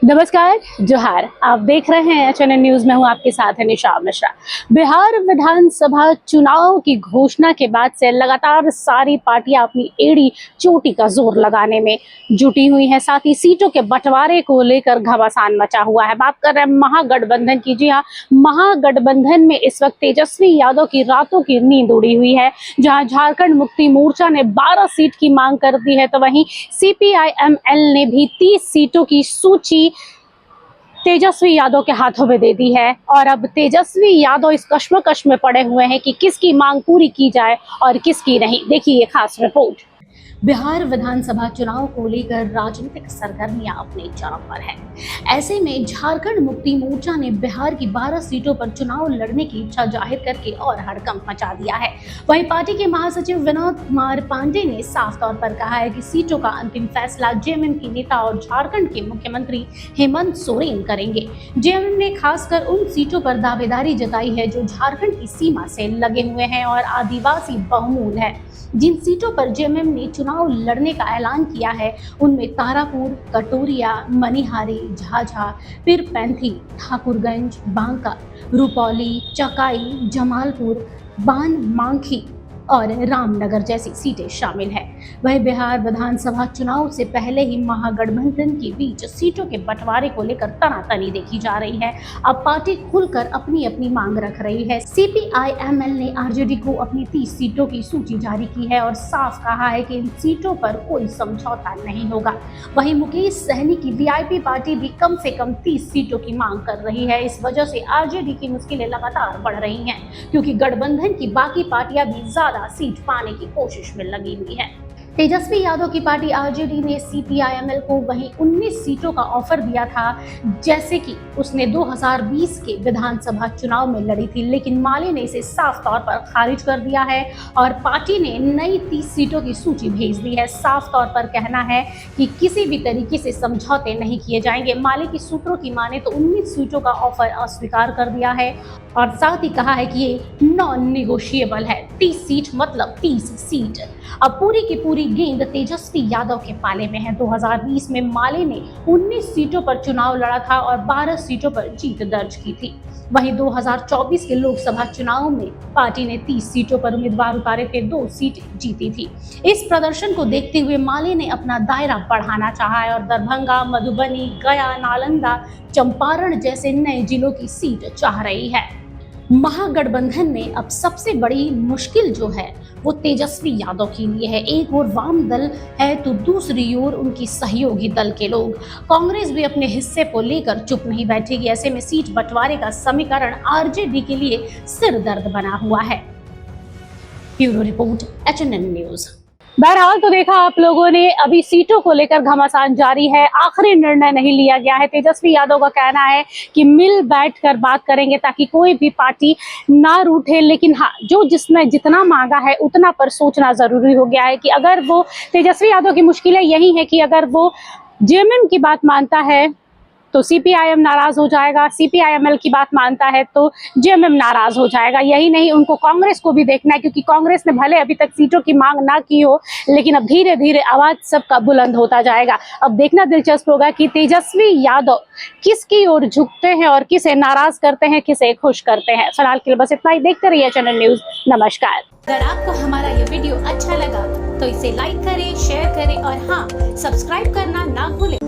नमस्कार, जोहार। आप देख रहे हैं एचएनएन न्यूज में हूं आपके साथ है निशा मिश्रा। बिहार विधानसभा चुनाव की घोषणा के बाद से लगातार सारी पार्टियां अपनी एड़ी चोटी का जोर लगाने में जुटी हुई हैं। साथ ही सीटों के बंटवारे को लेकर घमासान मचा हुआ है। बात कर रहे हैं महागठबंधन की। जी हाँ, महागठबंधन में इस वक्त तेजस्वी यादव की रातों की नींद उड़ी हुई है। जहां झारखंड मुक्ति मोर्चा ने 12 सीट की मांग कर दी है, तो वहीं CPI-ML ने भी 30 सीटों की सूची तेजस्वी यादव के हाथों में दे दी है। और अब तेजस्वी यादव इस कश्मकश में पड़े हुए हैं कि किसकी मांग पूरी की जाए और किसकी नहीं। देखिए ये खास रिपोर्ट। बिहार विधानसभा चुनाव को लेकर राजनीतिक सरगर्मियां अपने चरम पर है। ऐसे में झारखंड मुक्ति मोर्चा ने बिहार की 12 सीटों पर चुनाव लड़ने की इच्छा जाहिर करके और हड़कंप मचा दिया है। वहीं पार्टी के महासचिव विनोद कुमार पांडे ने साफ तौर पर कहा है कि सीटों का अंतिम फैसला जेएमएम की नेता और झारखंड के मुख्यमंत्री हेमंत सोरेन करेंगे। जेएमएम ने खासकर उन सीटों पर दावेदारी जताई है जो झारखंड की सीमा से लगे हुए हैं और आदिवासी बहुमूल है। जिन सीटों पर जेएमएम ने चुनाव लड़ने का ऐलान किया है उनमें तारापुर, कटोरिया, मनिहारी, झाझा, पीरपैंथी, ठाकुरगंज, बांका, रुपौली, चकाई, जमालपुर, बान मांझी और रामनगर जैसी सीटें शामिल हैं। वहीं बिहार विधानसभा चुनाव से पहले ही महागठबंधन के बीच सीटों के बंटवारे को लेकर तनातनी देखी जा रही है। अब पार्टी खुलकर अपनी अपनी मांग रख रही है। CPI-ML ने आरजेडी को अपनी 30 सीटों की सूची जारी की है और साफ कहा है कि इन सीटों पर कोई समझौता नहीं होगा। वहीं मुकेश सहनी की VIP पार्टी भी कम से कम 30 सीटों की मांग कर रही है। इस वजह से आरजेडी की मुश्किलें लगातार बढ़ रही हैं, क्योंकि गठबंधन की बाकी पार्टियां भी ज्यादा सीट पाने की कोशिश में लगी हुई है। तेजस्वी यादव की पार्टी आरजेडी ने CPI-ML को वहीं 19 सीटों का ऑफर दिया था, जैसे कि उसने 2020 के विधानसभा चुनाव में लड़ी थी, लेकिन माले ने इसे साफ तौर पर खारिज कर दिया है और पार्टी ने नई 30 सीटों की सूची भेज दी है। साफ तौर पर कहना है कि किसी भी तरीके से समझौते नहीं किए जाएंगे। माले की सूत्रों की माने तो 19 सीटों का ऑफर अस्वीकार कर दिया है और साथ ही कहा है कि ये नॉन निगोशिएबल है। 30 सीट मतलब 30 सीट। अब पूरी की पूरी गेंद तेजस्वी यादव के पाले में है। 2020 में माले ने 19 सीटों पर चुनाव लड़ा था और 12 सीटों पर जीत दर्ज की थी। वहीं 2024 के लोकसभा चुनाव में पार्टी ने 30 सीटों पर उम्मीदवार उतारे थे, 2 सीट जीती थी। इस प्रदर्शन को देखते हुए माले ने अपना दायरा बढ़ाना चाहा है और दरभंगा, मधुबनी, गया, नालंदा, चंपारण जैसे नए जिलों की सीट चाह रही है। महागठबंधन में अब सबसे बड़ी मुश्किल जो है वो तेजस्वी यादव के लिए है। एक ओर वाम दल है तो दूसरी ओर उनकी सहयोगी दल के लोग। कांग्रेस भी अपने हिस्से को लेकर चुप नहीं बैठेगी। ऐसे में सीट बंटवारे का समीकरण आरजेडी के लिए सिर दर्द बना हुआ है। Bureau report, HNN news. बहरहाल तो देखा आप लोगों ने, अभी सीटों को लेकर घमासान जारी है। आखिरी निर्णय नहीं लिया गया है। तेजस्वी यादव का कहना है कि मिल बैठ कर बात करेंगे ताकि कोई भी पार्टी ना रूठे, लेकिन हाँ, जो जिसने जितना मांगा है उतना पर सोचना जरूरी हो गया है कि अगर वो तेजस्वी यादव की मुश्किलें यही है कि अगर वो जेएमएम की बात मानता है तो CPI-M नाराज हो जाएगा, CPI-ML की बात मानता है तो जेएमएम नाराज हो जाएगा। यही नहीं, उनको कांग्रेस को भी देखना है, क्योंकि कांग्रेस ने भले अभी तक सीटों की मांग ना की हो, लेकिन अब धीरे धीरे आवाज सबका बुलंद होता जाएगा। अब देखना दिलचस्प होगा कि तेजस्वी यादव किसकी ओर झुकते हैं और किसे नाराज करते हैं, किसे खुश करते हैं। फिलहाल के लिए बस इतना ही। देखते रहिए एचएनएन न्यूज। नमस्कार। अगर आपको हमारा ये वीडियो अच्छा लगा तो इसे लाइक करें, शेयर करें और हाँ, सब्सक्राइब करना ना भूलें।